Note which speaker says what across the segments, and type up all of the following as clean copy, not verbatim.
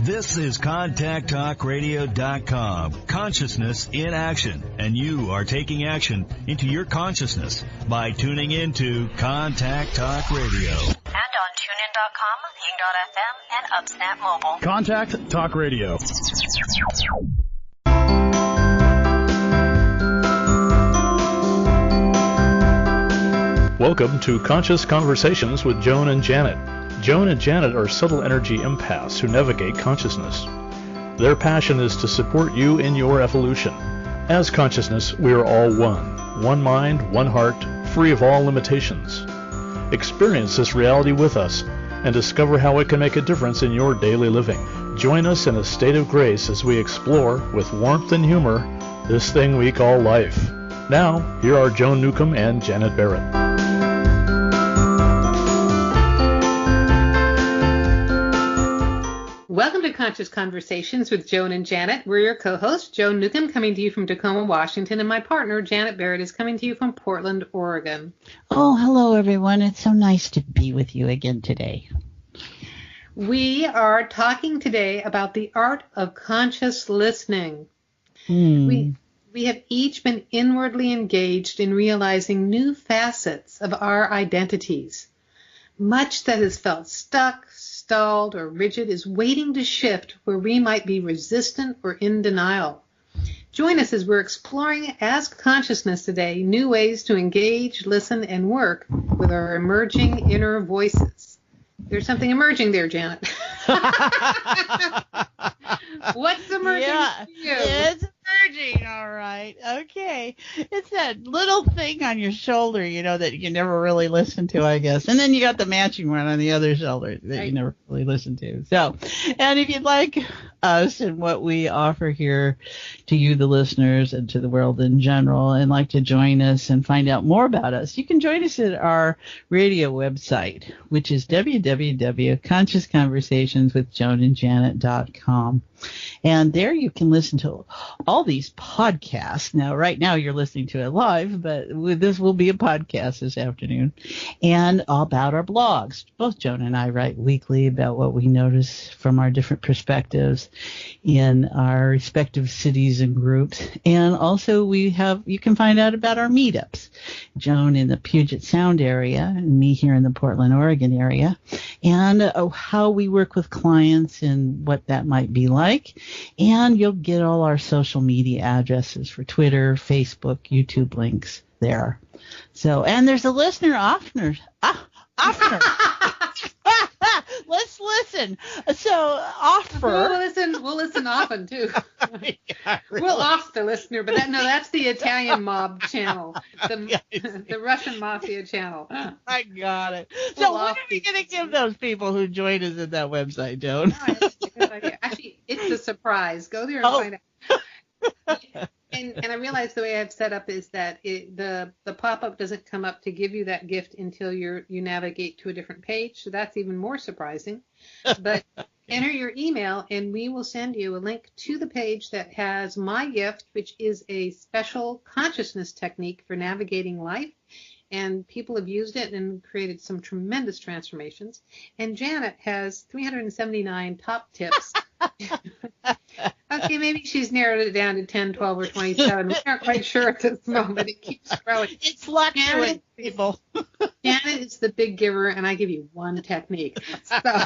Speaker 1: This is ContactTalkRadio.com, consciousness in action, and you are taking action into your consciousness by tuning into Contact Talk Radio.
Speaker 2: And on TuneIn.com, Ping.fm, and Upsnap Mobile.
Speaker 3: Contact Talk Radio. Welcome to Conscious Conversations with Joan and Janet. Joan and Janet are subtle energy empaths who navigate consciousness. Their passion is to support you in your evolution. As consciousness, we are all one. One mind, one heart, free of all limitations. Experience this reality with us and discover how it can make a difference in your daily living. Join us in a state of grace as we explore, with warmth and humor, this thing we call life. Now, here are Joan Newcomb and Janet Barrett.
Speaker 4: Welcome to Conscious Conversations with Joan and Janet. We're your co-hosts, Joan Newcomb coming to you from Tacoma, Washington, and my partner, Janet Barrett, is coming to you from Portland, Oregon.
Speaker 5: Oh, hello, everyone. It's so nice to be with you again today.
Speaker 4: We are talking today about the art of conscious listening. We have each been inwardly engaged in realizing new facets of our identities. Much that has felt stuck, stalled, or rigid is waiting to shift where we might be resistant or in denial. Join us as we're exploring, as consciousness today, new ways to engage, listen, and work with our emerging inner voices. There's something emerging there, Janet. What's emerging for you?
Speaker 5: It's emerging, all right. Okay. It's that little thing on your shoulder, that you never really listen to, I guess. And then you got the matching one on the other shoulder that you never really listen to. So, and if you'd like us and what we offer here to you, the listeners, and to the world in general, and like to join us and find out more about us, you can join us at our radio website, which is www.consciousconversationswithjoanandjanet.com. And there you can listen to all these podcasts. Now, right now you're listening to it live, but this will be a podcast this afternoon. And all about our blogs. Both Joan and I write weekly about what we notice from our different perspectives in our respective cities and groups. And also you can find out about our meetups. Joan in the Puget Sound area and me here in the Portland, Oregon area. And how we work with clients and what that might be like. And you'll get all our social media addresses for Twitter, Facebook, YouTube links there. So, and there's a listener oftener. Let's listen. So offer.
Speaker 4: We'll listen often too.
Speaker 5: Yeah, really.
Speaker 4: We'll off the listener, but that's the Italian mob channel, the Russian mafia channel.
Speaker 5: I got it. So what are we going to give those people who joined us at that website, Joan?
Speaker 4: No, actually, it's a surprise. Go there and find out. And I realize the way I've set up is that the pop-up doesn't come up to give you that gift until you navigate to a different page. So that's even more surprising. But enter your email and we will send you a link to the page that has my gift, which is a special consciousness technique for navigating life. And people have used it and created some tremendous transformations. And Janet has 379 top tips. Okay, maybe she's narrowed it down to 10, 12, or 27. We aren't quite sure at this moment. It keeps growing.
Speaker 5: It's fluctuating, people.
Speaker 4: Janet is the big giver, and I give you one technique. So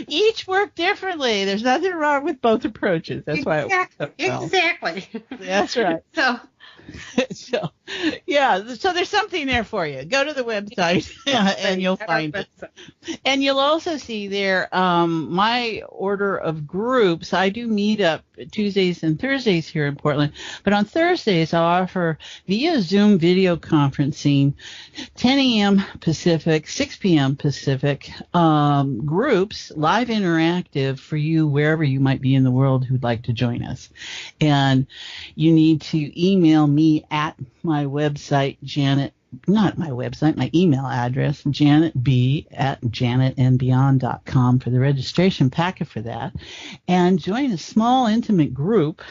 Speaker 5: each work differently. There's nothing wrong with both approaches. That's why it works so well.
Speaker 4: Exactly.
Speaker 5: That's right. So there's something there for you. Go to the website and you'll find it. And you'll also see there my order of groups. I do meet up Tuesdays and Thursdays here in Portland, but on Thursdays I'll offer via Zoom video conferencing 10 a.m. Pacific, 6 p.m. Pacific groups, live interactive for you wherever you might be in the world who'd like to join us. And you need to email me at my website, my email address, janetb@janetandbeyond.com for the registration packet for that, and join a small intimate group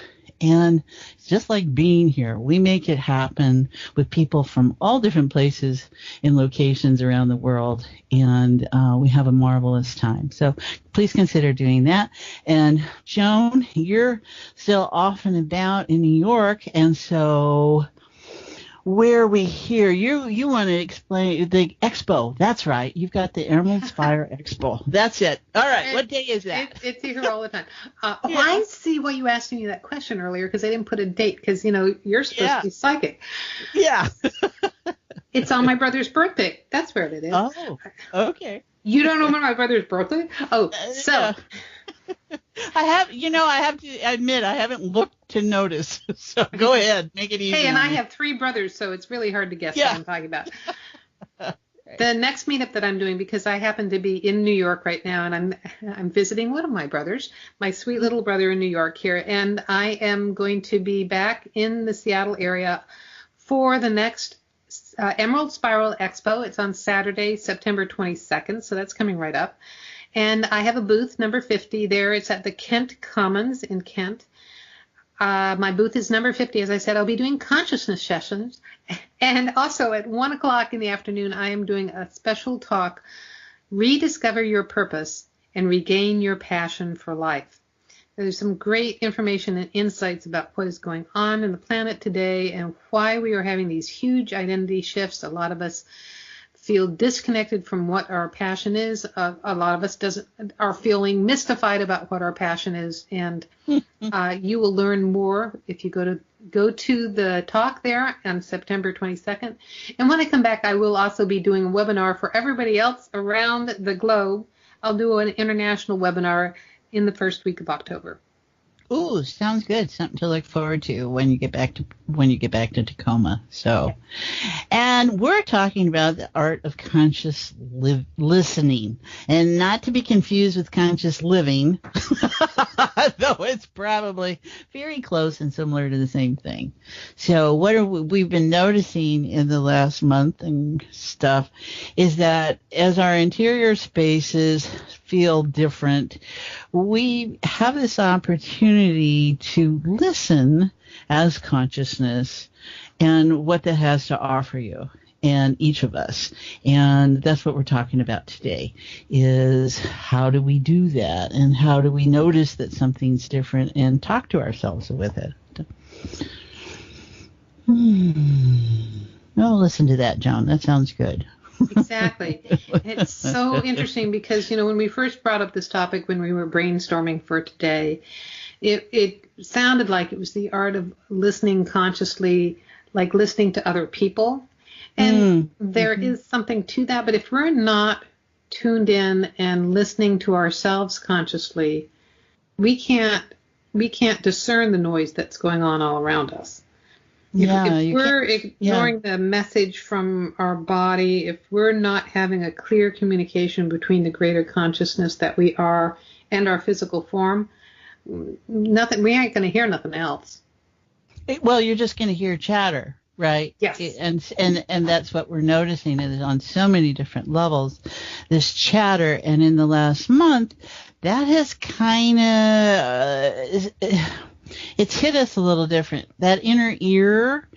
Speaker 5: And it's just like being here. We make it happen with people from all different places and locations around the world. And we have a marvelous time. So please consider doing that. And Joan, you're still off and about in New York. And so where we hear you want to explain the expo. That's right. You've got the Emerald Spire Expo. That's it. All right. What day is that?
Speaker 4: It's here all the time. I see why you asked me that question earlier, because I didn't put a date, because, you know, you're supposed to be psychic.
Speaker 5: Yeah.
Speaker 4: It's on my brother's birthday. That's where it is.
Speaker 5: Oh, okay.
Speaker 4: You don't know when my brother's birthday? Oh, so.
Speaker 5: Yeah. I have to admit, I haven't looked to notice. So go ahead, make it easy.
Speaker 4: Hey, and I have 3 brothers, so it's really hard to guess what I'm talking about. The next meetup that I'm doing, because I happen to be in New York right now, and I'm visiting one of my brothers, my sweet little brother in New York here, and I am going to be back in the Seattle area for the next Emerald Spiral Expo. It's on Saturday, September 22nd, so that's coming right up. And I have a booth, number 50 there. It's at the Kent Commons in Kent. My booth is number 50. As I said, I'll be doing consciousness sessions. And also at 1 o'clock in the afternoon, I am doing a special talk, Rediscover Your Purpose and Regain Your Passion for Life. There's some great information and insights about what is going on in the planet today and why we are having these huge identity shifts. A lot of us feel disconnected from what our passion is. A lot of us are feeling mystified about what our passion is, and you will learn more if you go to the talk there on September 22nd. And when I come back, I will also be doing a webinar for everybody else around the globe. I'll do an international webinar in the first week of October.
Speaker 5: Ooh, sounds good. Something to look forward to when you get back to Tacoma. So, and we're talking about the art of conscious listening, and not to be confused with conscious living, though it's probably very close and similar to the same thing. So, what we've been noticing in the last month and stuff is that as our interior spaces feel different, we have this opportunity to listen as consciousness and what that has to offer you and each of us. And that's what we're talking about today, is how do we do that, and how do we notice that something's different and talk to ourselves with it. Oh, listen to that, Joan. That sounds good.
Speaker 4: Exactly. It's so interesting because, you know, when we first brought up this topic, when we were brainstorming for today, it sounded like it was the art of listening consciously, like listening to other people. And there is something to that. But if we're not tuned in and listening to ourselves consciously, we can't discern the noise that's going on all around us. If we're ignoring the message from our body, if we're not having a clear communication between the greater consciousness that we are and our physical form, we ain't going to hear nothing else.
Speaker 5: Well, you're just going to hear chatter, right?
Speaker 4: Yes.
Speaker 5: And that's what we're noticing is on so many different levels, this chatter. And in the last month, that has kind of... it's hit us a little different. That inner ear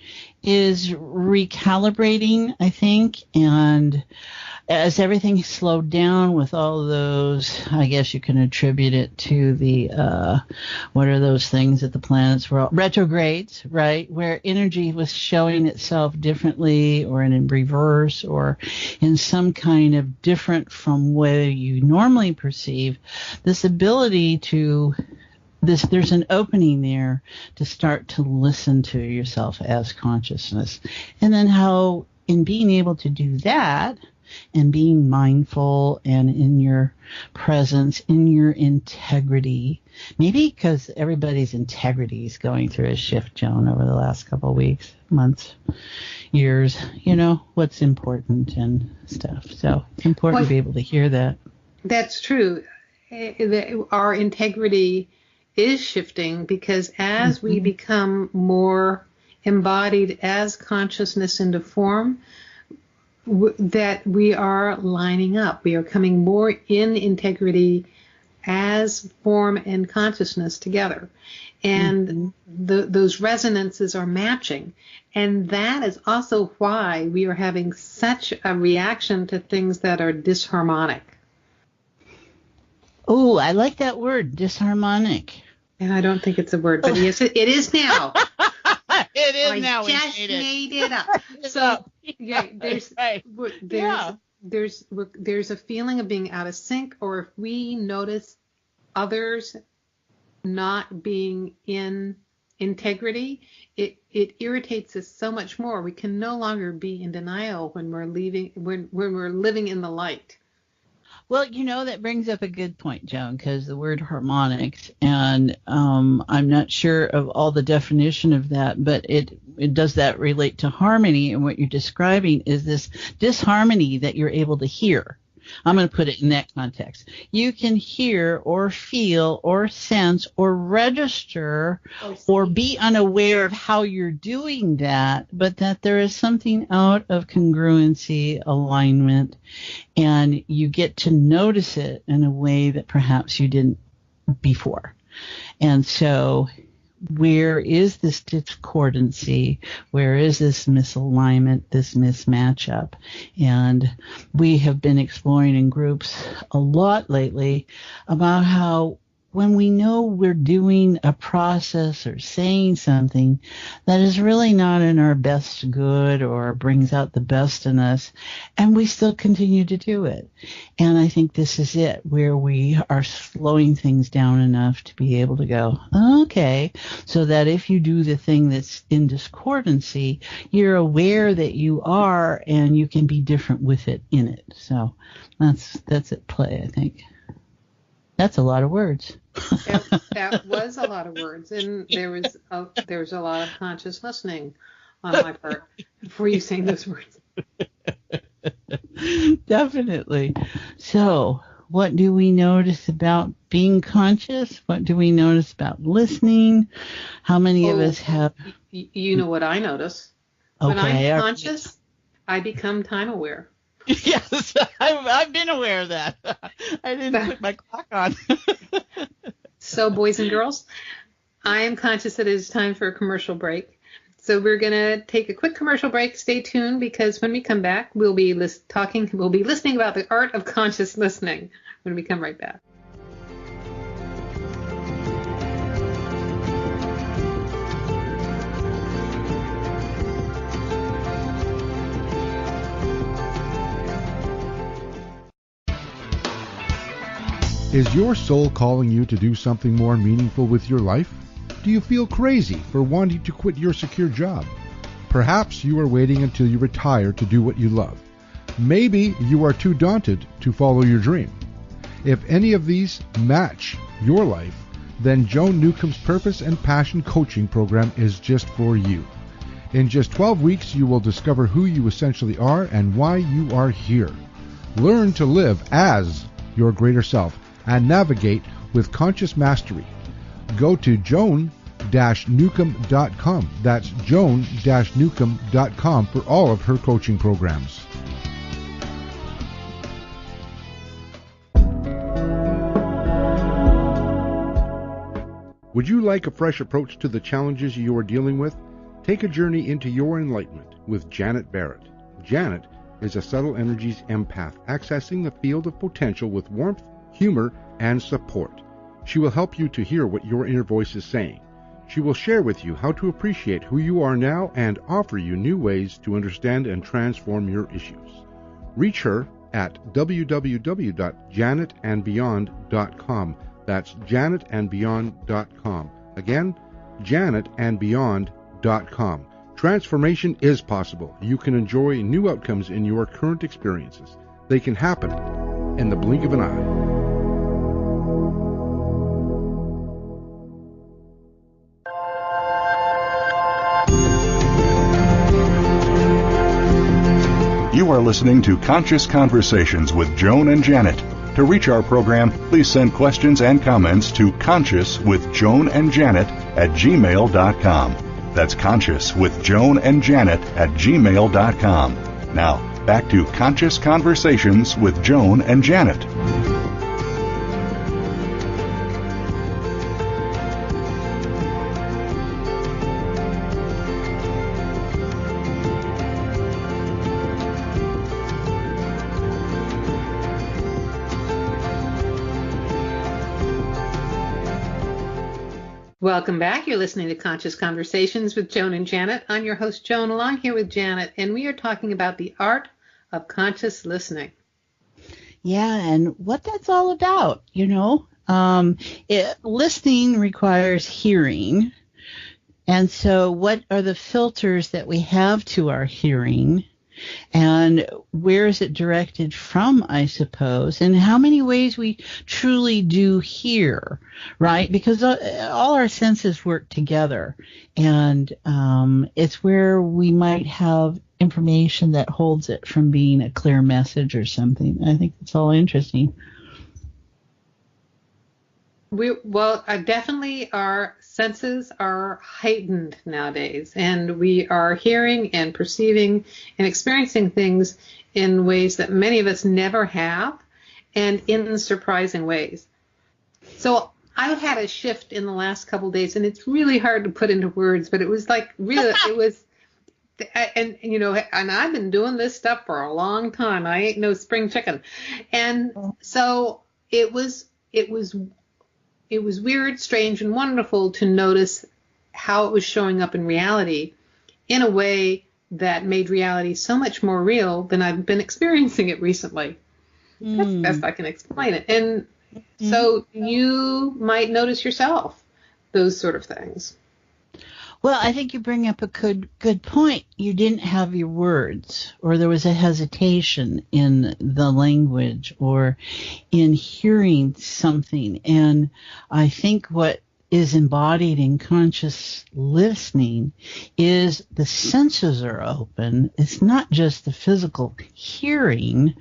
Speaker 5: is recalibrating, I think, and as everything slowed down with all those, I guess you can attribute it to the, what are those things that the planets were all, retrogrades, right, where energy was showing itself differently or in reverse or in some kind of different from where you normally perceive, this ability to... There's an opening there to start to listen to yourself as consciousness. And then how in being able to do that and being mindful and in your presence, in your integrity, maybe because everybody's integrity is going through a shift, Joan, over the last couple of weeks, months, years, you know, what's important and stuff. So it's important to be able to hear that.
Speaker 4: That's true. Our integrity is shifting because as we become more embodied as consciousness into form, that we are lining up. We are coming more in integrity as form and consciousness together. And those resonances are matching. And that is also why we are having such a reaction to things that are disharmonic.
Speaker 5: Oh, I like that word, disharmonic.
Speaker 4: And I don't think it's a word, but yes, it is now.
Speaker 5: It is now.
Speaker 4: I just made it up. So yeah, there's a feeling of being out of sync, or if we notice others not being in integrity, it irritates us so much more. We can no longer be in denial when we're living in the light.
Speaker 5: Well, that brings up a good point, Joan, because the word harmonics, and I'm not sure of all the definition of that, but it does that relate to harmony, and what you're describing is this disharmony that you're able to hear. I'm going to put it in that context. You can hear or feel or sense or register or be unaware of how you're doing that, but that there is something out of congruency, alignment, and you get to notice it in a way that perhaps you didn't before. And so where is this discordancy? Where is this misalignment, this mismatchup? And we have been exploring in groups a lot lately about how when we know we're doing a process or saying something that is really not in our best good or brings out the best in us, and we still continue to do it. And I think this is it, where we are slowing things down enough to be able to go, okay, so that if you do the thing that's in discordancy, you're aware that you are, and you can be different with it in it. So that's at play, I think. That's a lot of words.
Speaker 4: That was a lot of words, and there was a lot of conscious listening on my part before you saying those words.
Speaker 5: Definitely. So, what do we notice about being conscious? What do we notice about listening? How many of us have?
Speaker 4: You know what I notice. When I'm conscious, I become time aware.
Speaker 5: Yes, I've been aware of that. I didn't put my clock on.
Speaker 4: So, boys and girls, I am conscious that it is time for a commercial break. So we're going to take a quick commercial break. Stay tuned, because when we come back, we'll be listening about the art of conscious listening when we come right back.
Speaker 6: Is your soul calling you to do something more meaningful with your life? Do you feel crazy for wanting to quit your secure job? Perhaps you are waiting until you retire to do what you love. Maybe you are too daunted to follow your dream. If any of these match your life, then Joan Newcomb's Purpose and Passion Coaching Program is just for you. In just 12 weeks, you will discover who you essentially are and why you are here. Learn to live as your greater self and navigate with conscious mastery. Go to joan-newcomb.com. That's joan-newcomb.com for all of her coaching programs. Would you like a fresh approach to the challenges you are dealing with? Take a journey into your enlightenment with Janet Barrett. Janet is a subtle energies empath, accessing the field of potential with warmth, humor, and support. She will help you to hear what your inner voice is saying. She will share with you how to appreciate who you are now and offer you new ways to understand and transform your issues. Reach her at www.janetandbeyond.com. That's janetandbeyond.com. Again, janetandbeyond.com. Transformation is possible. You can enjoy new outcomes in your current experiences. They can happen in the blink of an eye.
Speaker 7: You are listening to Conscious Conversations with Joan and Janet. To reach our program, please send questions and comments to consciouswithjoanandjanet@gmail.com. That's consciouswithjoanandjanet@gmail.com. Now, back to Conscious Conversations with Joan and Janet.
Speaker 4: Welcome back. You're listening to Conscious Conversations with Joan and Janet. I'm your host, Joan, along here with Janet, and we are talking about the art of conscious listening.
Speaker 5: Yeah, and what that's all about, listening requires hearing. And so what are the filters that we have to our hearing? And where is it directed from, I suppose, and how many ways we truly do hear, right? Because all our senses work together, and it's where we might have information that holds it from being a clear message or something. I think it's all interesting.
Speaker 4: Definitely our senses are heightened nowadays, and we are hearing and perceiving and experiencing things in ways that many of us never have, and in surprising ways. So I've had a shift in the last couple of days, and it's really hard to put into words, but it was like really, and I've been doing this stuff for a long time. I ain't no spring chicken. And so it was weird, strange, and wonderful to notice how it was showing up in reality in a way that made reality so much more real than I've been experiencing it recently. That's the best I can explain it. And so you might notice yourself those sort of things.
Speaker 5: Well, I think you bring up a good point. You didn't have your words, or there was a hesitation in the language or in hearing something. And I think what is embodied in conscious listening is the senses are open. It's not just the physical hearing.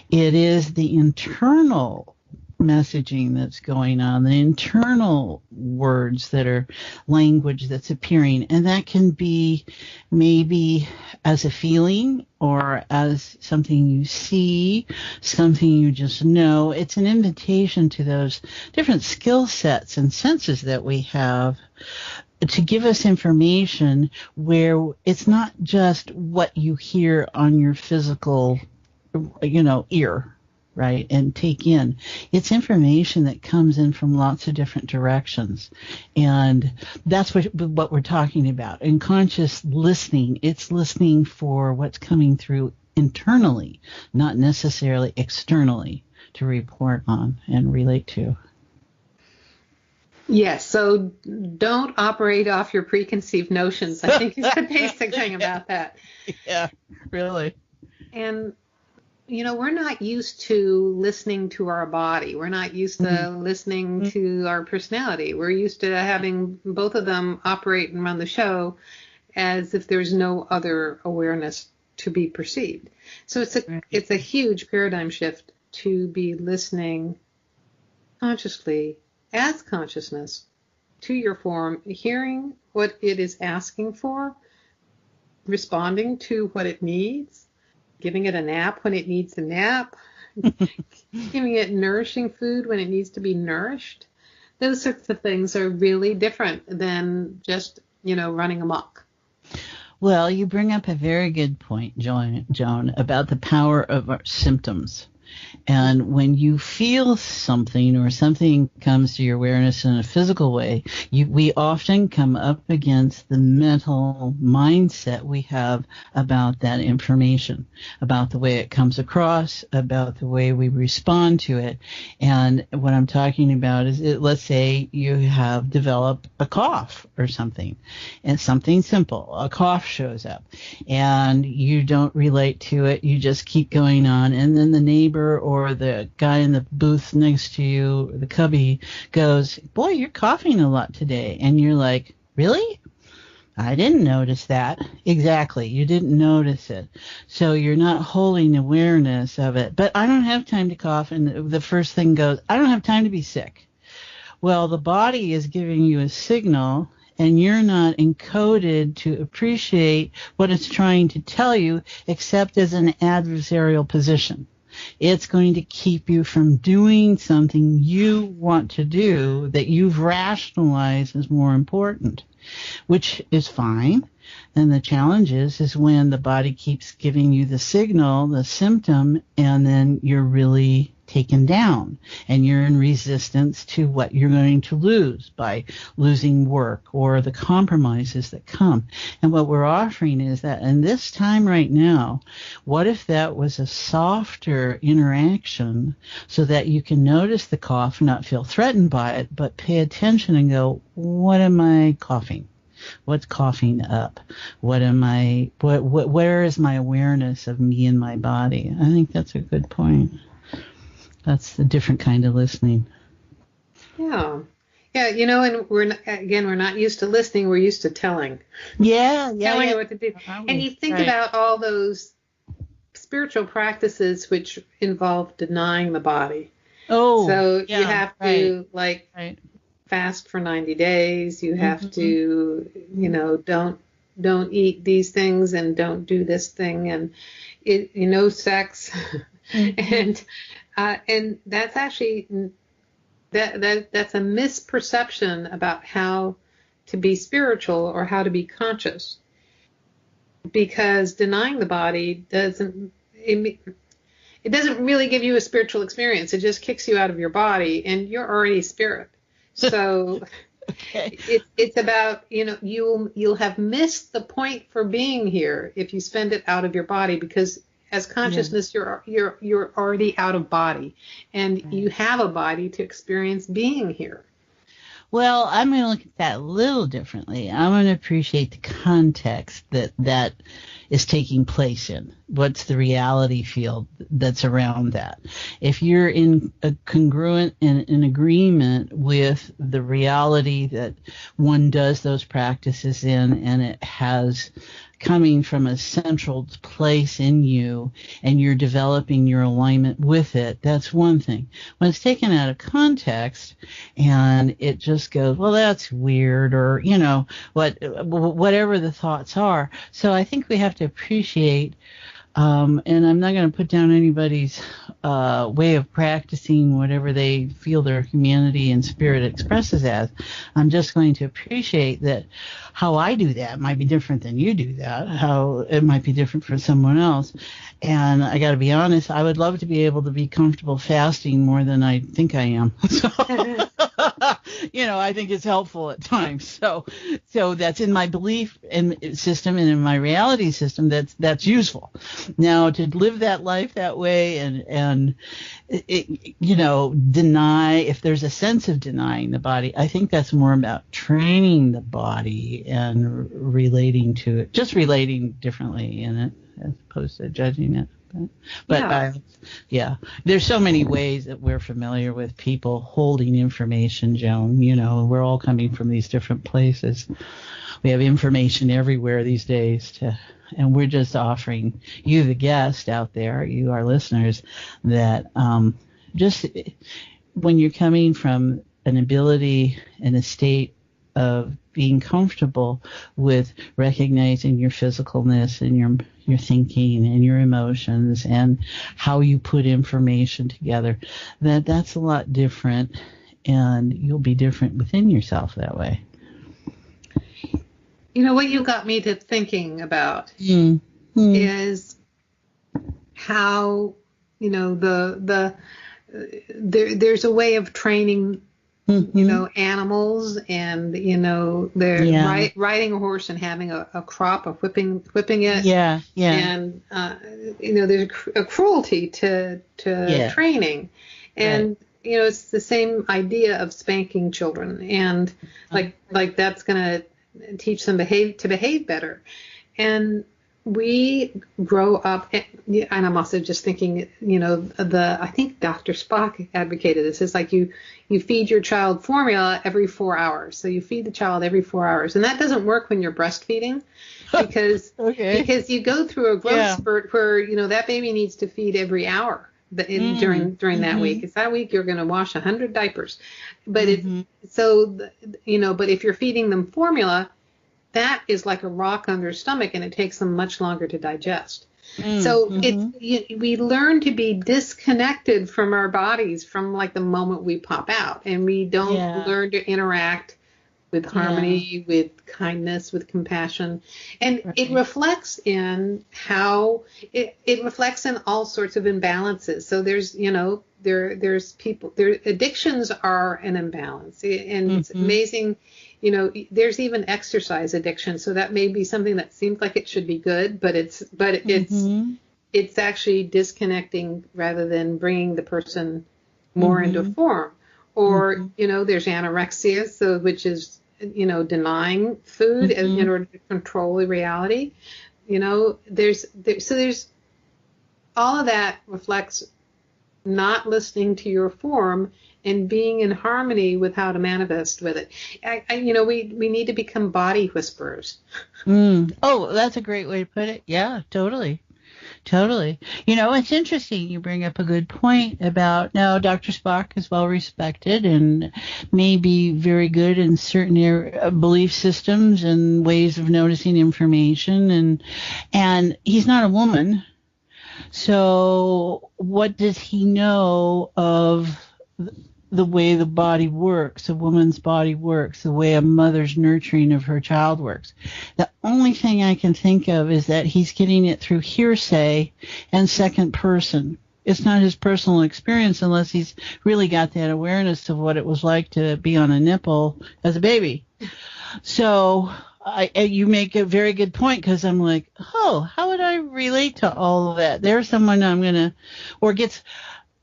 Speaker 5: It is the internal messaging that's going on, the internal words that are language that's appearing. And that can be maybe as a feeling or as something you see, something you just know. It's an invitation to those different skill sets and senses that we have to give us information where it's not just what you hear on your physical, ear, right, and take in. It's information that comes in from lots of different directions. And that's what we're talking about. In conscious listening, it's listening for what's coming through internally, not necessarily externally to report on and relate to.
Speaker 4: Yes, so don't operate off your preconceived notions, I think is the basic thing about that.
Speaker 5: Yeah, really.
Speaker 4: And we're not used to listening to our body. We're not used to listening to our personality. We're used to having both of them operate and run the show as if there's no other awareness to be perceived. So it's a huge paradigm shift to be listening consciously as consciousness to your form, hearing what it is asking for, responding to what it needs, giving it a nap when it needs a nap, giving it nourishing food when it needs to be nourished. Those sorts of things are really different than just, running amok.
Speaker 5: Well, you bring up a very good point, Joan, about the power of our symptoms. And when you feel something or something comes to your awareness in a physical way, we often come up against the mental mindset we have about that information, about the way it comes across, about the way we respond to it. And what I'm talking about is, let's say you have developed a cough or something, and something simple, a cough shows up, and you don't relate to it, you just keep going on, and then the neighbor or the guy in the booth next to you, the cubby, goes, "Boy, you're coughing a lot today." And you're like, "Really? I didn't notice that." Exactly. You didn't notice it. So you're not holding awareness of it. But I don't have time to cough. And the first thing goes, "I don't have time to be sick." Well, the body is giving you a signal, and you're not encoded to appreciate what it's trying to tell you, except as an adversarial position. It's going to keep you from doing something you want to do that you've rationalized as more important, which is fine. And the challenge is when the body keeps giving you the signal, the symptom, and then you're really taken down, and you're in resistance to what you're going to lose by losing work or the compromises that come. And what we're offering is that in this time right now, what if that was a softer interaction so that you can notice the cough, not feel threatened by it, but pay attention and go, what am I coughing? What's coughing up? Where is my awareness of me and my body? I think that's a good point. That's a different kind of listening.
Speaker 4: Yeah. Yeah, and we're not used to listening, we're used to telling.
Speaker 5: Yeah.
Speaker 4: Telling you what to do. And you think about all those spiritual practices which involve denying the body.
Speaker 5: Oh.
Speaker 4: So you have to fast for 90 days. You have to, don't eat these things and don't do this thing and sex. And that's actually that's a misperception about how to be spiritual or how to be conscious, because denying the body doesn't really give you a spiritual experience. It just kicks you out of your body, and you're already spirit. So it's about, you'll have missed the point for being here if you spend it out of your body, because as consciousness, you're already out of body, and you have a body to experience being here.
Speaker 5: Well, I'm going to look at that a little differently. I'm going to appreciate the context that is taking place in. What's the reality field that's around that? If you're in a congruent and in agreement with the reality that one does those practices in, and it has coming from a central place in you, and you're developing your alignment with it, that's one thing. When it's taken out of context and it just goes, well, that's weird, or, whatever the thoughts are. So I think we have to appreciate, and I'm not going to put down anybody's way of practicing whatever they feel their humanity and spirit expresses as. I'm just going to appreciate that how I do that might be different than you do that, how it might be different for someone else. And I got to be honest, I would love to be able to be comfortable fasting more than I think I am. So, I think it's helpful at times. So that's in my belief and system and in my reality system, that's useful. Now, to live that life that way and deny, if there's a sense of denying the body, I think that's more about training the body and relating to it, just relating differently in it as opposed to judging it. But there's so many ways that we're familiar with people holding information, Joan. We're all coming from these different places. We have information everywhere these days, and we're just offering you, the guest out there, you, our listeners, that just when you're coming from an ability and a state of being comfortable with recognizing your physicalness and your thinking and your emotions and how you put information together, that's a lot different, and you'll be different within yourself that way.
Speaker 4: What you got me to thinking about is how, there's a way of training animals, and they're riding a horse and having a crop of whipping it. And there's a cruelty to training, and it's the same idea of spanking children, and like that's gonna teach them to behave better. And we grow up, and I'm also just thinking, I think Dr. Spock advocated this. It's like you feed your child formula every 4 hours. So you feed the child every 4 hours. And that doesn't work when you're breastfeeding, because because you go through a growth spurt where, that baby needs to feed every hour during that week. It's that week you're going to wash 100 diapers. But but if you're feeding them formula, that is like a rock on their stomach, and it takes them much longer to digest. So we learn to be disconnected from our bodies from like the moment we pop out, and we don't learn to interact with harmony, with kindness, with compassion. And it reflects in how it reflects in all sorts of imbalances. So there's, there's people, addictions are an imbalance. And it's amazing, there's even exercise addiction. So that may be something that seems like it should be good, but it's actually disconnecting rather than bringing the person more into form. Or, there's anorexia, which is, denying food in order to control the reality. There's all of that reflects not listening to your form and being in harmony with how to manifest with it. We need to become body whisperers.
Speaker 5: Oh, that's a great way to put it. Yeah, totally. Totally. It's interesting. You bring up a good point about now Dr. Spock is well respected and may be very good in certain belief systems and ways of noticing information. And he's not a woman. So what does he know of the way the body works, a woman's body works, the way a mother's nurturing of her child works? The only thing I can think of is that he's getting it through hearsay and second person. It's not his personal experience unless he's really got that awareness of what it was like to be on a nipple as a baby. So you make a very good point, because I'm like, how would I relate to all of that? There's someone and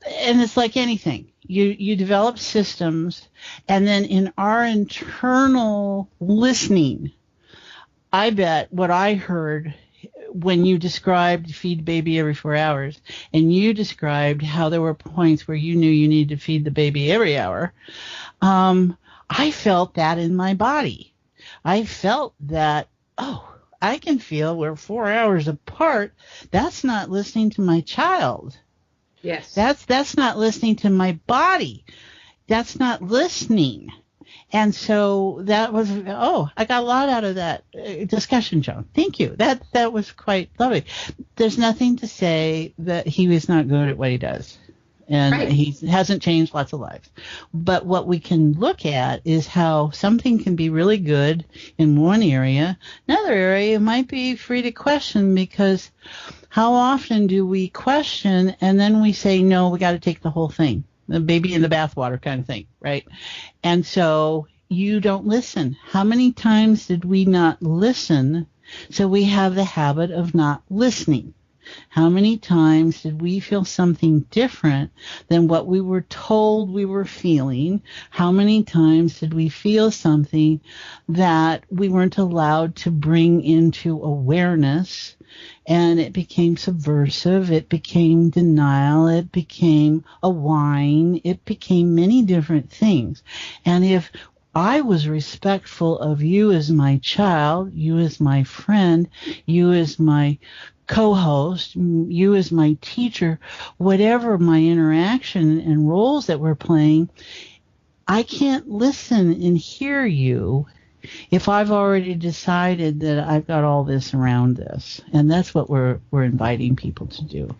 Speaker 5: it's like anything. You develop systems, and then in our internal listening, I bet what I heard when you described feed baby every 4 hours, and you described how there were points where you knew you needed to feed the baby every hour, I felt that in my body. I felt that, I can feel we're 4 hours apart. That's not listening to my child.
Speaker 4: Yes.
Speaker 5: That's not listening to my body. That's not listening. And so that was, I got a lot out of that discussion, Joan. Thank you. That was quite lovely. There's nothing to say that he was not good at what he does. And he hasn't changed lots of lives. But what we can look at is how something can be really good in one area. Another area might be free to question, because how often do we question and then we say, no, we got to take the whole thing, the baby in the bathwater kind of thing, right? And so you don't listen. How many times did we not listen? So we have the habit of not listening. How many times did we feel something different than what we were told we were feeling? How many times did we feel something that we weren't allowed to bring into awareness? And it became subversive, it became denial, it became a whine, it became many different things. And if I was respectful of you as my child, you as my friend, you as my co-host, you as my teacher, whatever my interaction and roles that we're playing, I can't listen and hear you if I've already decided that I've got all this around this. And that's what we're inviting people to do,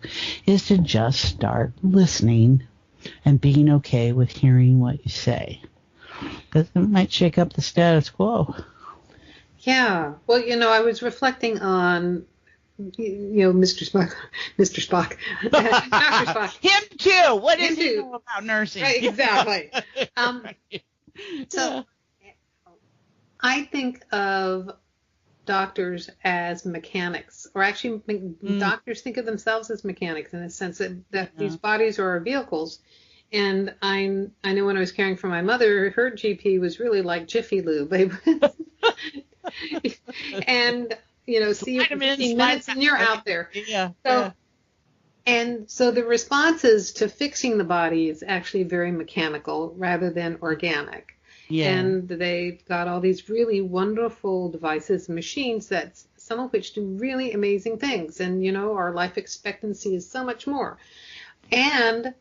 Speaker 5: is to just start listening and being okay with hearing what you say, because it might shake up the status quo.
Speaker 4: Yeah. Well, I was reflecting on Mr. Spock, Dr. Spock.
Speaker 5: Him too. What does he know about nursing?
Speaker 4: Right, exactly. So I think of doctors as mechanics, or actually doctors think of themselves as mechanics in the sense that these bodies are our vehicles. And I know when I was caring for my mother, her GP was really like Jiffy Lube. And see you for 15 minutes and you're out there.
Speaker 5: Yeah.
Speaker 4: And so the responses to fixing the body is actually very mechanical rather than organic. Yeah. And they've got all these really wonderful devices and machines that some of which do really amazing things. And, our life expectancy is so much more. And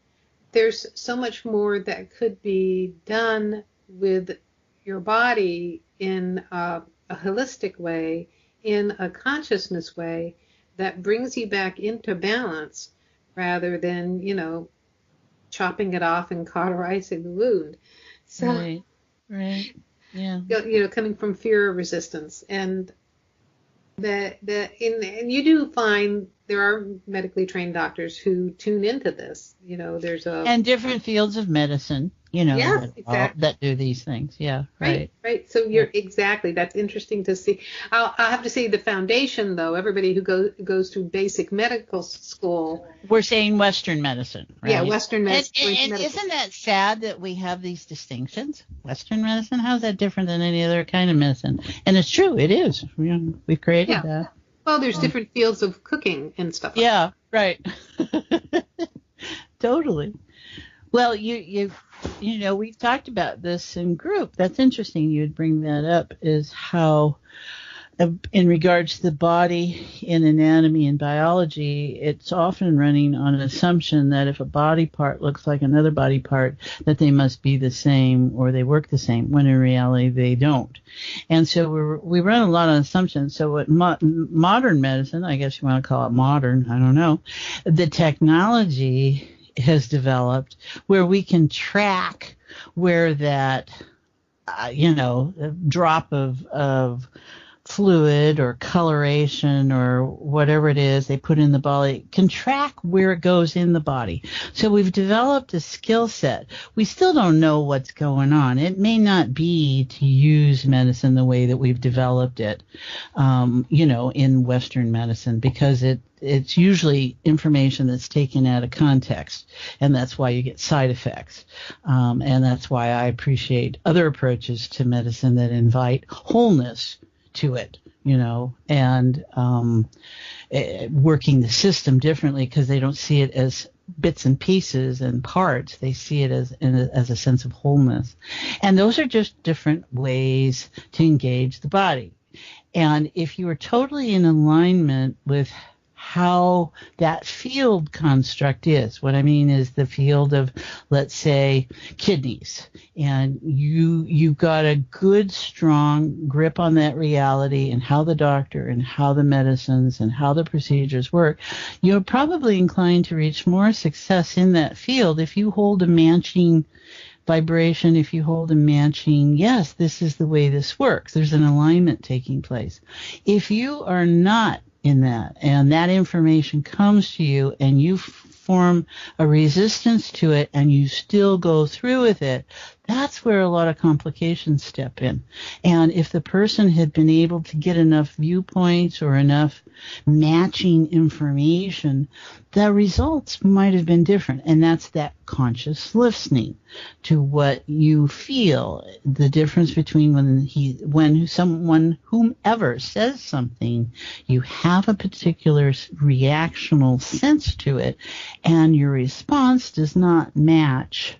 Speaker 4: there's so much more that could be done with your body in a holistic way, in a consciousness way that brings you back into balance rather than, chopping it off and cauterizing the wound. So,
Speaker 5: right. Yeah.
Speaker 4: Coming from fear or resistance. And and you do find there are medically trained doctors who tune into this.
Speaker 5: And different fields of medicine,
Speaker 4: Yes, exactly.
Speaker 5: that do these things. Yeah, right.
Speaker 4: Right. So exactly. That's interesting to see. I'll have to say the foundation, though. Everybody who goes through basic medical school.
Speaker 5: We're saying Western medicine, right?
Speaker 4: Yeah, Western medicine.
Speaker 5: And isn't that sad that we have these distinctions? Western medicine, how's that different than any other kind of medicine? And it's true, it is. We've created that.
Speaker 4: Well, there's different fields of cooking and stuff.
Speaker 5: Yeah, right. Totally. Well, we've talked about this in group. That's interesting. You'd bring that up, is how, in regards to the body in anatomy and biology, it's often running on an assumption that if a body part looks like another body part, that they must be the same or they work the same, when in reality they don't. And so we run a lot on assumptions. So what modern medicine, I guess you want to call it modern, I don't know, the technology has developed where we can track where that, drop of fluid or coloration or whatever it is they put in the body can track where it goes in the body. So we've developed a skill set. We still don't know what's going on. It may not be to use medicine the way that we've developed it, in Western medicine, because it's usually information that's taken out of context, and that's why you get side effects. And that's why I appreciate other approaches to medicine that invite wholeness to it, and working the system differently, because they don't see it as bits and pieces and parts. They see it as a sense of wholeness. And those are just different ways to engage the body. And if you are totally in alignment with how that field construct is. What I mean is the field of, let's say, kidneys, and you've got a good, strong grip on that reality and how the doctor and how the medicines and how the procedures work, you're probably inclined to reach more success in that field if you hold a matching vibration, if you hold a matching, yes, this is the way this works. There's an alignment taking place. If you are not in that, and that information comes to you and you form a resistance to it and you still go through with it, that's where a lot of complications step in. And if the person had been able to get enough viewpoints or enough matching information, the results might have been different. And that's that conscious listening to what you feel. The difference between when someone, whomever, says something, you have a particular reactional sense to it, and your response does not match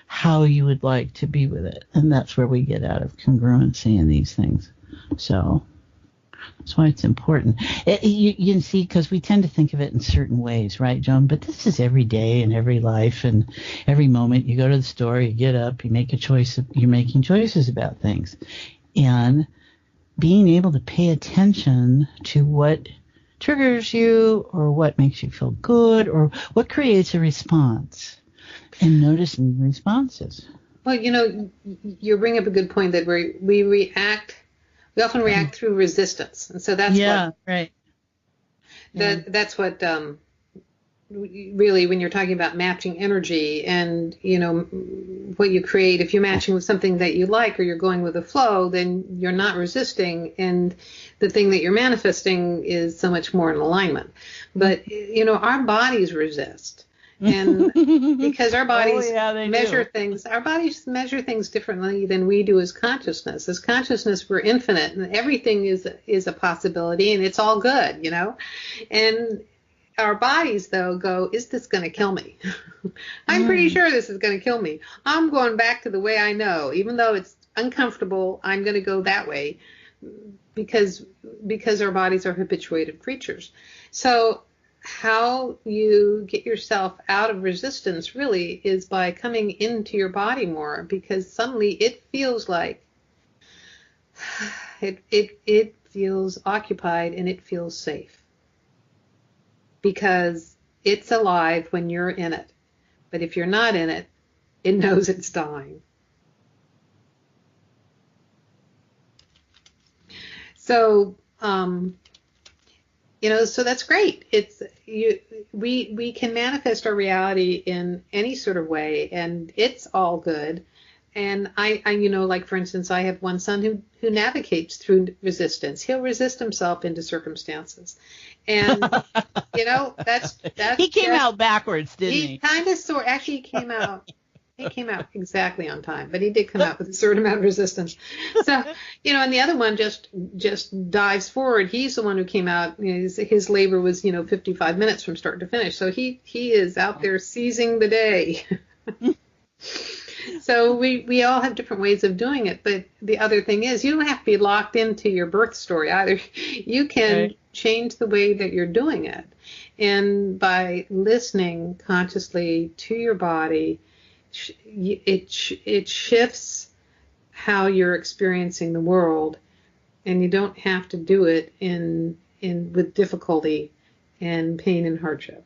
Speaker 5: how you would like to be with it. And that's where we get out of congruency in these things. So that's why it's important. You can see, because we tend to think of it in certain ways, right, Joan? But this is every day and every life and every moment. You go to the store, you get up, you make a choice. You're making choices about things. And being able to pay attention to what triggers you or what makes you feel good or what creates a response, and noticing responses.
Speaker 4: Well, you bring up a good point that we often react through resistance, and so that's
Speaker 5: right.
Speaker 4: That's what really, when you're talking about matching energy and what you create. If you're matching with something that you like or you're going with the flow, then you're not resisting, and the thing that you're manifesting is so much more in alignment. But our bodies resist. And because our bodies measure things differently than we do as consciousness. As consciousness, we're infinite, and everything is a possibility, and it's all good, And our bodies, though, go, is this going to kill me? I'm pretty sure this is going to kill me. I'm going back to the way I know, even though it's uncomfortable. I'm going to go that way because our bodies are habituated creatures. So how you get yourself out of resistance really is by coming into your body more, because suddenly it feels like it feels occupied and it feels safe because it's alive when you're in it. But if you're not in it, it knows it's dying. So, so that's great. We can manifest our reality in any sort of way, and it's all good. And I like, for instance, I have one son who navigates through resistance. He'll resist himself into circumstances. And, that's
Speaker 5: he came out backwards, didn't he?
Speaker 4: He kind of actually came out exactly on time, but he did come out with a certain amount of resistance. So, and the other one just dives forward. He's the one who came out, his labor was, 55 minutes from start to finish. So he is out there seizing the day. So we all have different ways of doing it. But the other thing is, you don't have to be locked into your birth story either. You can change the way that you're doing it. And by listening consciously to your body, it shifts how you're experiencing the world, and you don't have to do it with difficulty and pain and hardship.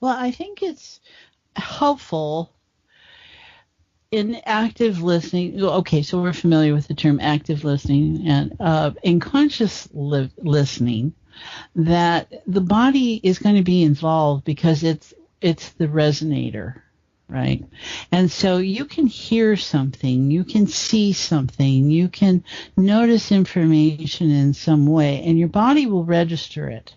Speaker 5: Well, I think it's helpful in active listening. Okay, so we're familiar with the term active listening, and in conscious listening, that the body is going to be involved because it's the resonator, right? And so you can hear something, you can see something, you can notice information in some way, and your body will register it.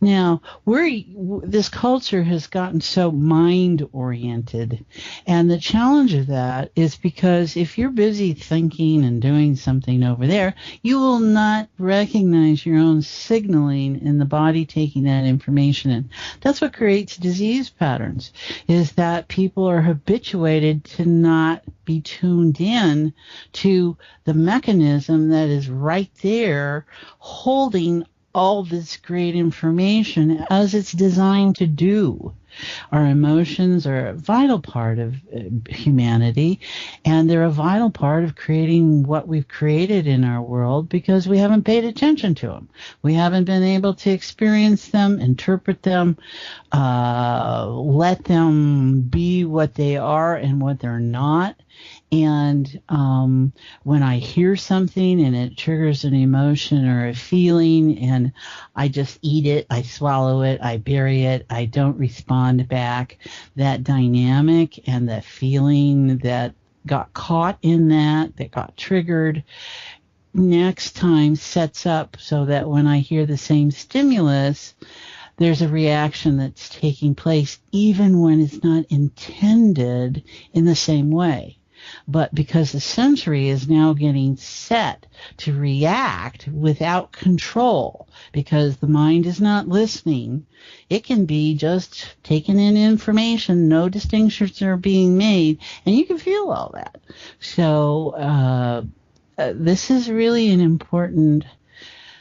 Speaker 5: Now, this culture has gotten so mind-oriented, and the challenge of that is because if you're busy thinking and doing something over there, you will not recognize your own signaling in the body taking that information in. That's what creates disease patterns, is that people are habituated to not be tuned in to the mechanism that is right there holding all this great information as it's designed to do. Our emotions are a vital part of humanity, and they're a vital part of creating what we've created in our world because we haven't paid attention to them. We haven't been able to experience them, interpret them, let them be what they are and what they're not. And when I hear something and it triggers an emotion or a feeling, and I just eat it, I swallow it, I bury it, I don't respond back, that dynamic and the feeling that got caught in that got triggered, next time sets up so that when I hear the same stimulus, there's a reaction that's taking place even when it's not intended in the same way. But because the sensory is now getting set to react without control, because the mind is not listening, it can be just taking in information, no distinctions are being made, and you can feel all that. So this is really an important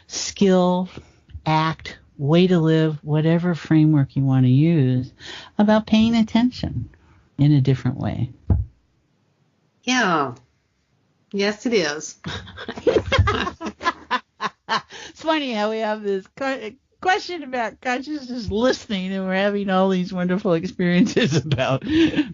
Speaker 5: skill, act, way to live, whatever framework you want to use, about paying attention in a different way.
Speaker 4: Yeah. Yes, it is.
Speaker 5: It's funny how we have this question about consciousness listening, and we're having all these wonderful experiences about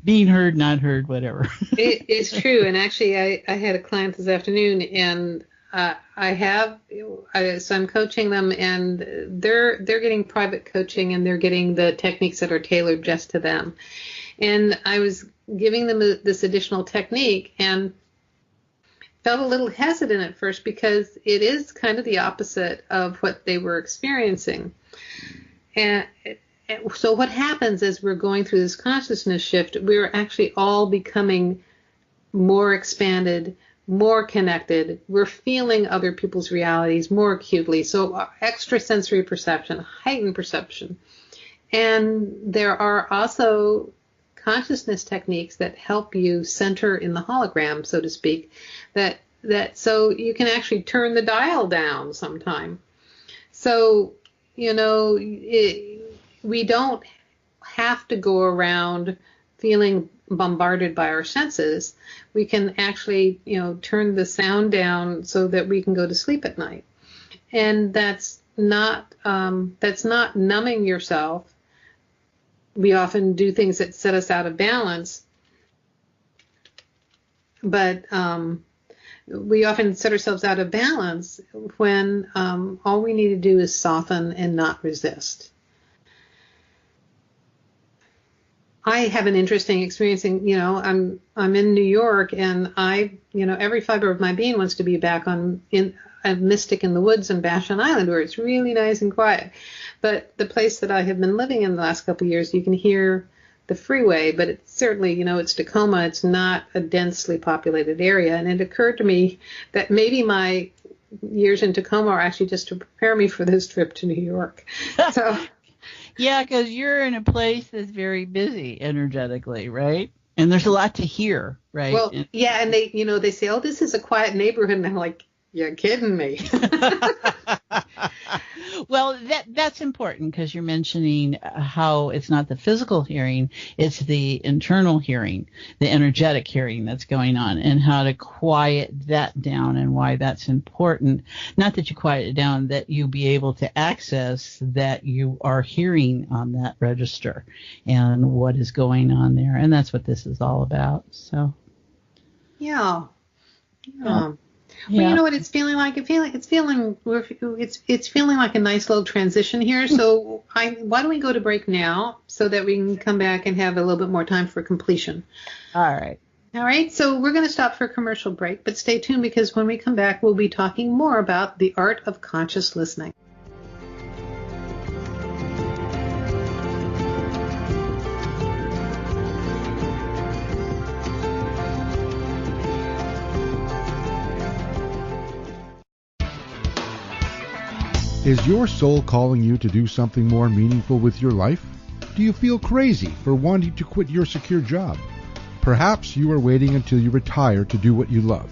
Speaker 5: being heard, not heard, whatever.
Speaker 4: It's true. And actually, I had a client this afternoon, and so I'm coaching them, and they're getting private coaching, and they're getting the techniques that are tailored just to them. And I was giving them this additional technique and felt a little hesitant at first because it is kind of the opposite of what they were experiencing. And so what happens as we're going through this consciousness shift, we're actually all becoming more expanded, more connected. We're feeling other people's realities more acutely. So extrasensory perception, heightened perception. And there are also consciousness techniques that help you center in the hologram, so to speak, that so you can actually turn the dial down sometime. So, we don't have to go around feeling bombarded by our senses. We can actually, turn the sound down so that we can go to sleep at night. And that's not numbing yourself. We often do things that set us out of balance, but we often set ourselves out of balance when all we need to do is soften and not resist. I have an interesting experience I'm in New York, and every fiber of my being wants to be back in a mystic in the woods on Vashon Island, where it's really nice and quiet. But the place that I have been living in the last couple of years, you can hear the freeway, but it's certainly, it's Tacoma. It's not a densely populated area. And it occurred to me that maybe my years in Tacoma are actually just to prepare me for this trip to New York. So.
Speaker 5: Yeah, because you're in a place that's very busy energetically, right? And there's a lot to hear, right?
Speaker 4: Well, yeah, and they say, oh, this is a quiet neighborhood. And I'm like, you're kidding me.
Speaker 5: Well, that's important, because you're mentioning how it's not the physical hearing, it's the internal hearing, the energetic hearing that's going on, and how to quiet that down, and why that's important. Not that you quiet it down, that you be able to access that you are hearing on that register and what is going on there. And that's what this is all about. So.
Speaker 4: Yeah. Well,
Speaker 5: yeah.
Speaker 4: You know what it's feeling like? It's feeling like a nice little transition here. So why don't we go to break now, so that we can come back and have a little bit more time for completion?
Speaker 5: All right.
Speaker 4: All right. So we're going to stop for a commercial break, but stay tuned, because when we come back, we'll be talking more about the art of conscious listening.
Speaker 6: Is your soul calling you to do something more meaningful with your life? Do you feel crazy for wanting to quit your secure job? Perhaps you are waiting until you retire to do what you love.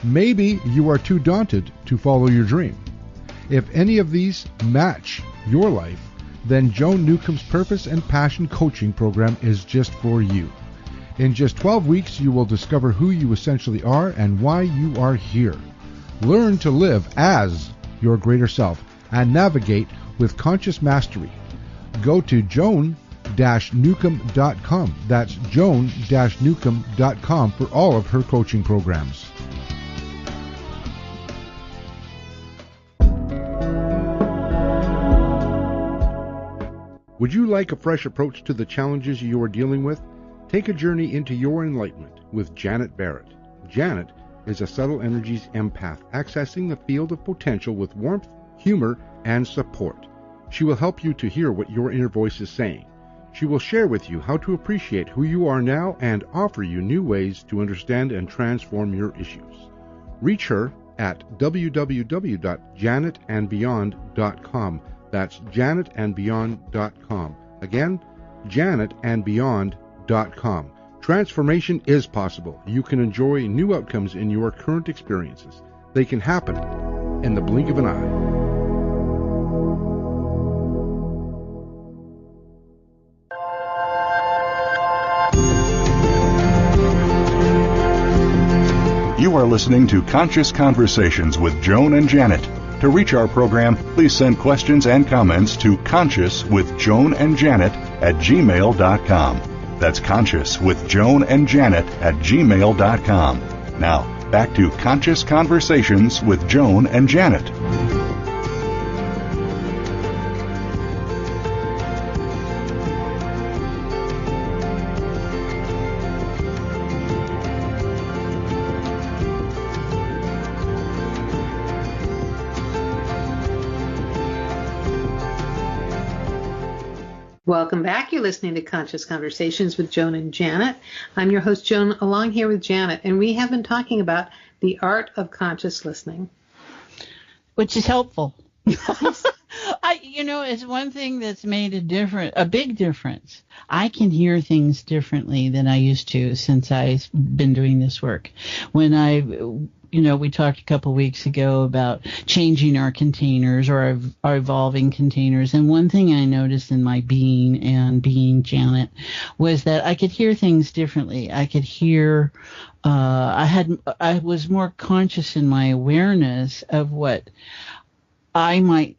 Speaker 6: Maybe you are too daunted to follow your dream. If any of these match your life, then Joan Newcomb's Purpose and Passion Coaching Program is just for you. In just 12 weeks, you will discover who you essentially are and why you are here. Learn to live as your greater self and navigate with conscious mastery. Go to joan-newcomb.com. That's joan-newcomb.com for all of her coaching programs. Would you like a fresh approach to the challenges you are dealing with? Take a journey into your enlightenment with Janet Barrett. Janet is a subtle energies empath, accessing the field of potential with warmth, humor, and support. She will help you to hear what your inner voice is saying. She will share with you how to appreciate who you are now and offer you new ways to understand and transform your issues. Reach her at www.janetandbeyond.com. That's janetandbeyond.com. Again, janetandbeyond.com. Transformation is possible. You can enjoy new outcomes in your current experiences. They can happen in the blink of an eye.
Speaker 7: You are listening to Conscious Conversations with Joan and Janet. To reach our program, please send questions and comments to consciouswithjoanandjanet@gmail.com. That's consciouswithjoanandjanet@gmail.com. Now, back to Conscious Conversations with Joan and Janet.
Speaker 4: Welcome back. You're listening to Conscious Conversations with Joan and Janet. I'm your host, Joan, along here with Janet, and we have been talking about the art of conscious listening.
Speaker 5: Which is helpful. It's one thing that's made a big difference. I can hear things differently than I used to since I've been doing this work. When we talked a couple weeks ago about changing our containers or our evolving containers. And one thing I noticed in my being Janet was that I could hear things differently. I could hear, I was more conscious in my awareness of what I might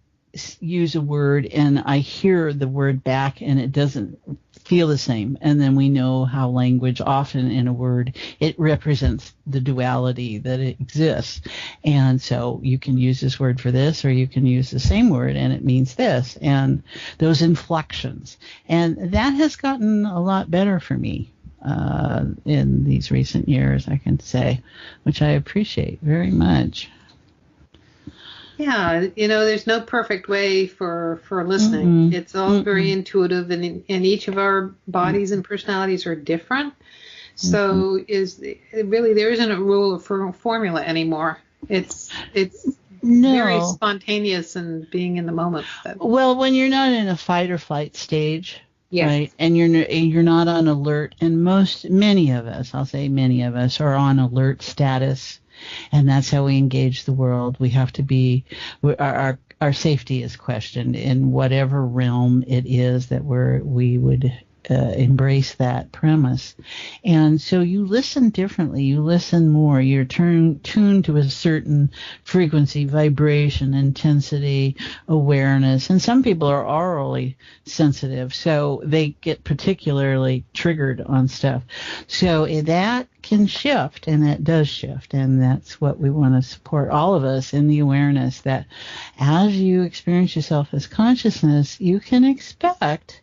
Speaker 5: use a word and I hear the word back and it doesn't feel the same. And then we know how language often in a word, it represents the duality that it exists. And so you can use this word for this, or you can use the same word and it means this, and those inflections. And that has gotten a lot better for me in these recent years, I can say, which I appreciate very much.
Speaker 4: Yeah, there's no perfect way for listening.
Speaker 5: Mm-mm.
Speaker 4: It's all very intuitive, and each of our bodies and personalities are different. So really there isn't a rule or formula anymore. It's very spontaneous and being in the moment.
Speaker 5: Well, when you're not in a fight or flight stage,
Speaker 4: yes.
Speaker 5: Right, and you're not on alert, and many of us are on alert status. And that's how we engage the world. We have to be, our safety is questioned in whatever realm it is that we would embrace that premise. And so you listen differently. You listen more. You're tuned to a certain frequency, vibration, intensity, awareness. And some people are orally sensitive, so they get particularly triggered on stuff. So that can shift, and that does shift, and that's what we want to support all of us in the awareness that as you experience yourself as consciousness, you can expect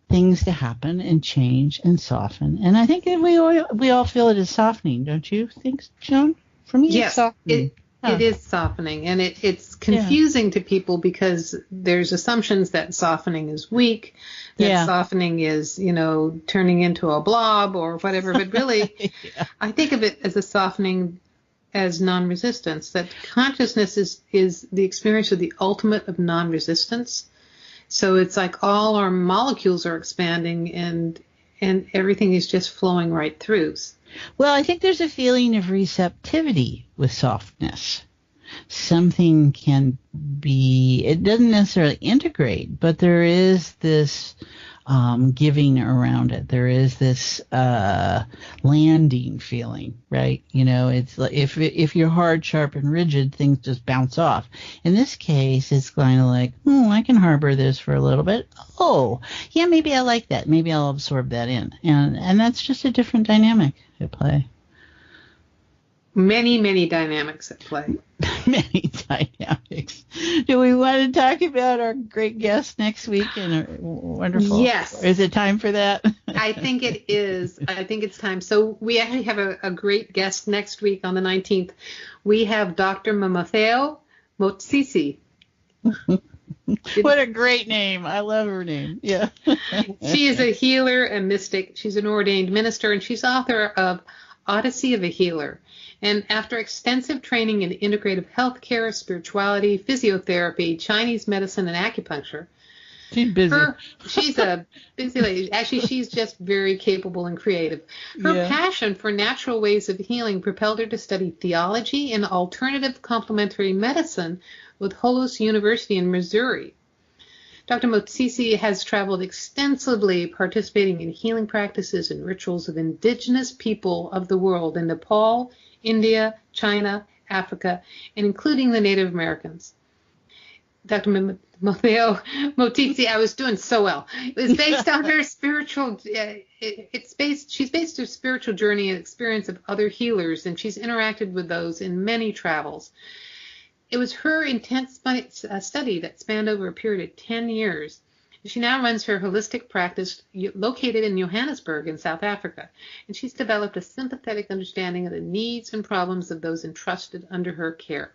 Speaker 5: things to happen and change and soften. And I think that we all feel it as softening, don't you think, Joan? For me,
Speaker 4: yes,
Speaker 5: it's softening.
Speaker 4: It is softening, and it's confusing to people because there's assumptions that softening is weak, that softening is, turning into a blob or whatever. But really, I think of it as a softening as non-resistance, that consciousness is the experience of the ultimate of non-resistance. So it's like all our molecules are expanding and everything is just flowing right through.
Speaker 5: Well, I think there's a feeling of receptivity with softness. Something can be, it doesn't necessarily integrate, but there is this giving around it. There is this landing feeling, right? It's like if you're hard, sharp, and rigid, things just bounce off. In this case, it's kind of like, I can harbor this for a little bit. Oh, yeah, maybe I like that. Maybe I'll absorb that in. And that's just a different dynamic at play.
Speaker 4: Many, many dynamics at play.
Speaker 5: Many dynamics. Do we want to talk about our great guest next week? Wonderful.
Speaker 4: Yes.
Speaker 5: Is it time for that?
Speaker 4: I think it is. I think it's time. So we actually have a great guest next week on the 19th. We have Dr. Mamateo Motsisi.
Speaker 5: What a great name. I love her name. Yeah.
Speaker 4: She is a healer and mystic. She's an ordained minister, and she's author of Odyssey of a Healer. And after extensive training in integrative healthcare, spirituality, physiotherapy, Chinese medicine, and acupuncture,
Speaker 5: she's busy.
Speaker 4: She's a busy lady. Actually, she's just very capable and creative. Her passion for natural ways of healing propelled her to study theology and alternative complementary medicine with Holos University in Missouri. Dr. Motsisi has traveled extensively participating in healing practices and rituals of indigenous people of the world in Nepal, India, China, Africa, and including the Native Americans. Dr. Matteo Motsisi, I was doing so well. It was based on her spiritual, she's based her spiritual journey and experience of other healers, and she's interacted with those in many travels. It was her intense study that spanned over a period of 10 years. She now runs her holistic practice located in Johannesburg in South Africa, and she's developed a sympathetic understanding of the needs and problems of those entrusted under her care.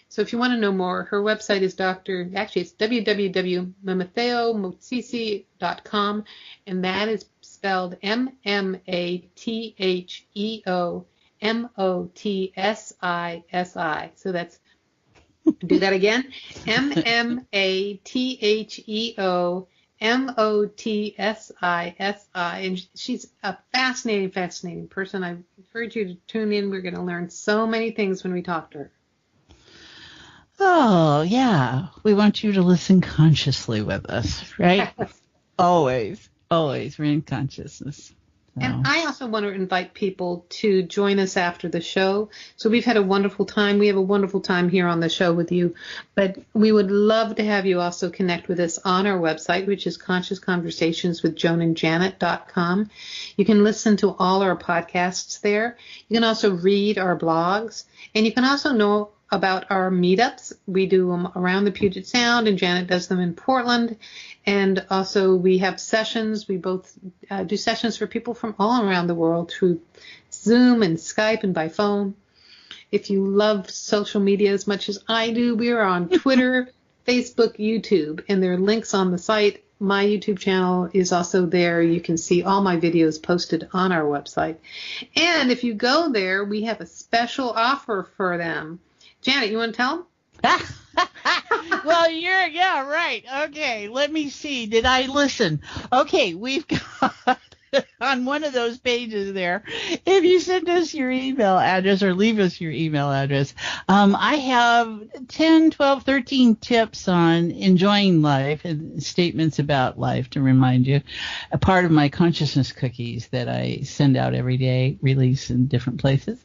Speaker 4: So if you want to know more, her website is it's www.mamatheomotsisi.com, and that is spelled MMATHEOMOTSISI. So that's, do that again, MMATHEOMOTSISI. And she's a fascinating person. I encourage you to tune in. We're going to learn so many things when we talk to her.
Speaker 5: Oh, yeah. We want you to listen consciously with us, right? Always. We're in consciousness.
Speaker 4: And I also want to invite people to join us after the show. So we've had a wonderful time. We have a wonderful time here on the show with you. But we would love to have you also connect with us on our website, which is consciousconversationswithjoanandjanet.com. You can listen to all our podcasts there. You can also read our blogs. And you can also know about our meetups. We do them around the Puget Sound, and Janet does them in Portland. And also we have sessions. We both do sessions for people from all around the world through Zoom and Skype and by phone. If you love social media as much as I do, we are on Twitter, Facebook, YouTube, and there are links on the site. My YouTube channel is also there. You can see all my videos posted on our website. And if you go there, we have a special offer for them. Janet, you want to tell them?
Speaker 5: Well, yeah, right. Okay, let me see. Did I listen? Okay, we've got on one of those pages there, if you send us your email address or leave us your email address, I have 10, 12, 13 tips on enjoying life and statements about life to remind you. A part of my consciousness cookies that I send out every day, release in different places.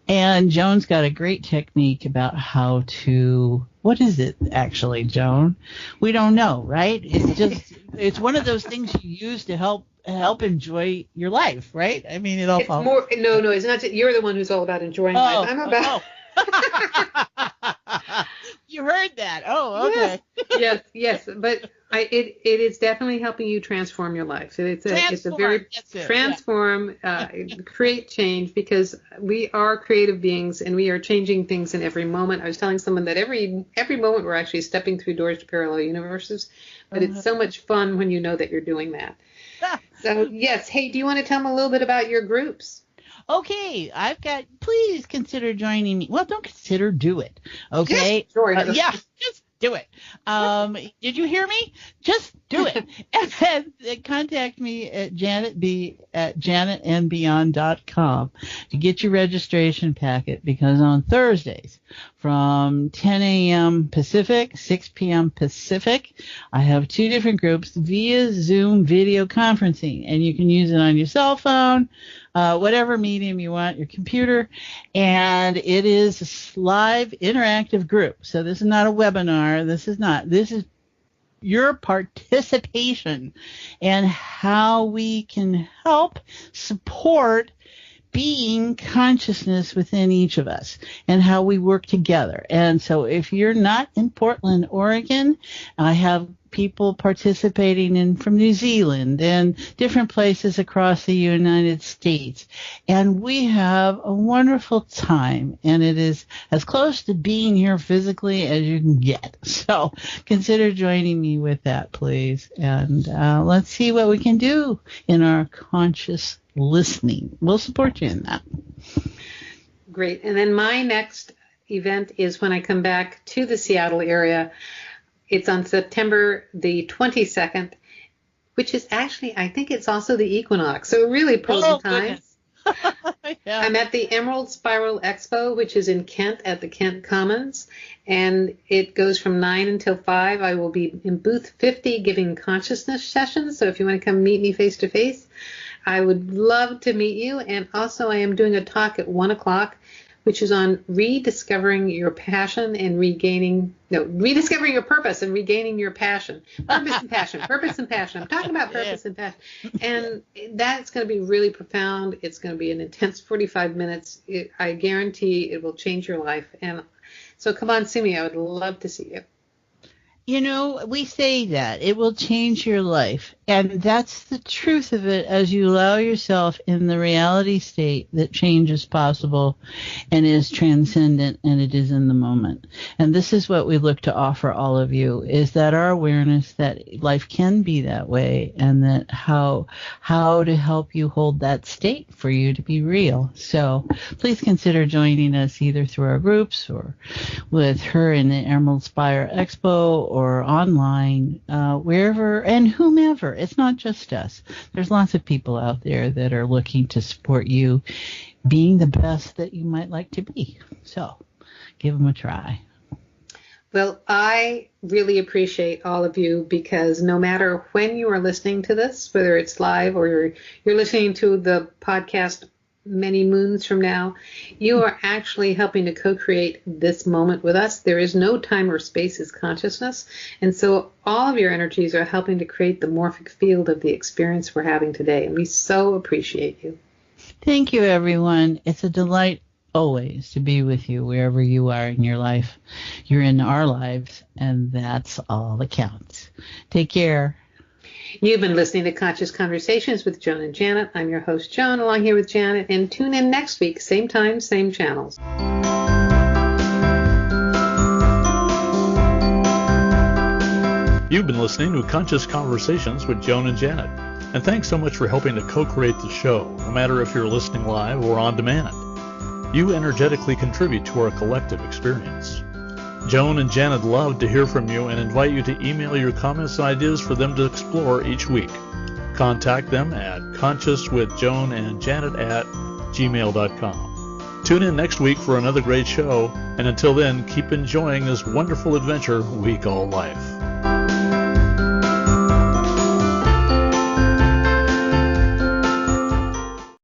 Speaker 5: And Joan's got a great technique about how to, what is it actually, Joan? We don't know, right? It's just, it's one of those things you use to help enjoy your life, right? I mean, it all falls.
Speaker 4: No, it's not. You're the one who's all about enjoying life. I'm about.
Speaker 5: You heard that? Oh, okay.
Speaker 4: Yes. But it is definitely helping you transform your life. It's a very transform, create change, because we are creative beings and we are changing things in every moment. I was telling someone that every moment we're actually stepping through doors to parallel universes, but it's so much fun when you know that you're doing that. So, yes. Hey, do you want to tell them a little bit about your groups?
Speaker 5: Okay, please consider joining me. Well, don't consider, do it. Okay? Just do it. Did you hear me? Just do it. And contact me at janetandbeyond.com to get your registration packet, because on Thursdays from 10 a.m. Pacific, 6 p.m. Pacific, I have 2 different groups via Zoom video conferencing, and you can use it on your cell phone, whatever medium you want, your computer, and it is a live interactive group. So this is not a webinar. This is your participation and how we can help support being consciousness within each of us and how we work together. And so if you're not in Portland, Oregon, I have people participating from New Zealand and different places across the United States. And we have a wonderful time, and it is as close to being here physically as you can get. So consider joining me with that, please. And let's see what we can do in our conscious listening. We'll support you in that.
Speaker 4: Great. And then my next event is when I come back to the Seattle area. It's on September the 22nd, which is actually, I think it's also the equinox. So really pros and cons. Yeah. I'm at the Emerald Spiral Expo, which is in Kent at the Kent Commons, and it goes from 9 until 5. I will be in booth 50 giving consciousness sessions. So if you want to come meet me face to face, I would love to meet you. And also I am doing a talk at 1 o'clock, which is on rediscovering your passion and rediscovering your purpose and regaining your passion. Purpose and passion. I'm talking about purpose and passion. And that's going to be really profound. It's going to be an intense 45 minutes. I guarantee it will change your life. And so come on, see me. I would love to see you.
Speaker 5: You know, we say that it will change your life, and that's the truth of it as you allow yourself in the reality state that change is possible and is transcendent, and it is in the moment. And this is what we look to offer all of you, is that our awareness that life can be that way, and that how to help you hold that state for you to be real. So please consider joining us either through our groups or with her in the Emerald Spire Expo, or online, wherever and whomever. It's not just us. There's lots of people out there that are looking to support you being the best that you might like to be. So give them a try.
Speaker 4: Well, I really appreciate all of you, because no matter when you are listening to this, whether it's live or you're listening to the podcast many moons from now, you are actually helping to co-create this moment with us. There is no time or space as consciousness. And so all of your energies are helping to create the morphic field of the experience we're having today. And we so appreciate you.
Speaker 5: Thank you, everyone. It's a delight always to be with you wherever you are in your life. You're in our lives, and that's all that counts. Take care.
Speaker 4: You've been listening to Conscious Conversations with Joan and Janet. I'm your host, Joan, along here with Janet. And tune in next week, same time, same channels.
Speaker 3: You've been listening to Conscious Conversations with Joan and Janet. And thanks so much for helping to co-create the show, no matter if you're listening live or on demand. You energetically contribute to our collective experience. Joan and Janet love to hear from you and invite you to email your comments and ideas for them to explore each week. Contact them at consciouswithjoanandjanet@gmail.com. Tune in next week for another great show, and until then, keep enjoying this wonderful adventure we call life.